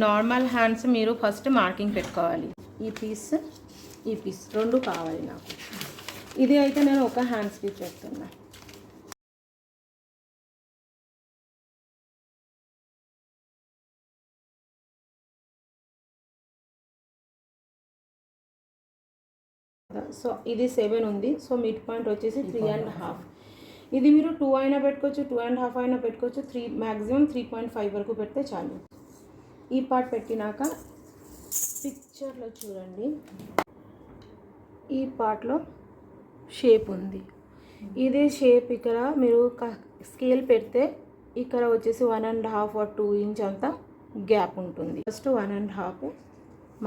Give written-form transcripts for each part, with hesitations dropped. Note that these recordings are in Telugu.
నార్మల్ హ్యాండ్స్ మీరు ఫస్ట్ మార్కింగ్ పెట్టుకోవాలి. ఈ పీస్ రెండు కావాలి నాకు. ఇది అయితే నేను ఒక హ్యాండ్స్కి చేస్తున్నా. సో ఇది 7 ఉంది. సో మిడ్ పాయింట్ వచ్చేసి 3.5. ఇది మీరు 2 అయినా పెట్టుకోవచ్చు, 2.5 అయినా పెట్టుకోవచ్చు. 3 మ్యాక్సిమం 3.5 వరకు పెడితే చాలు. ఈ పార్ట్ పెట్టినాక పిక్చర్లో చూడండి, ఈ పార్ట్లో షేప్ ఉంది. ఇదే షేప్ ఇక్కడ మీరు స్కేల్ పెడితే ఇక్కడ వచ్చేసి 1.5 or 2 ఇంచ్ అంతా గ్యాప్ ఉంటుంది. ఫస్ట్ 1.5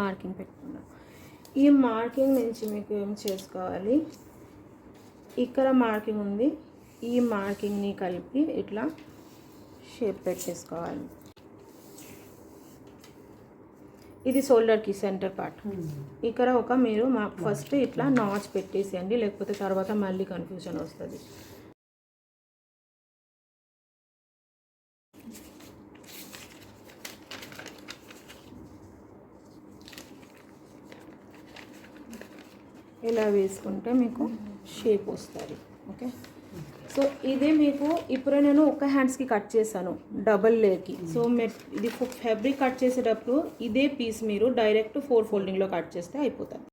మార్కింగ్ పెట్టుకున్నాం. ఈ మార్కింగ్ నుంచి మీకు ఏం చేసుకోవాలి, ఇక్కడ మార్కింగ్ ఉంది, ఈ మార్కింగ్ని కలిపి ఇట్లా షేప్ పెట్టేసుకోవాలి. ఇది షోల్డర్కి సెంటర్ పార్ట్. ఇక్కడ ఒక మీరు ఫస్ట్ ఇట్లా నాచ్ పెట్టేసేయండి, లేకపోతే తర్వాత మళ్ళీ కన్ఫ్యూజన్ వస్తుంది. ఇలా వేసుకుంటే మీకు షేప్ వస్తుంది. ఓకే, సో ఇదే మీకు ఇప్పుడు నేను ఒక హ్యాండ్స్కి కట్ చేశాను డబల్ లేయర్కి. సో ఇది ఫ్యాబ్రిక్ కట్ చేసేటప్పుడు ఇదే పీస్ మీరు డైరెక్ట్ 4 ఫోల్డింగ్లో కట్ చేస్తే అయిపోతుంది.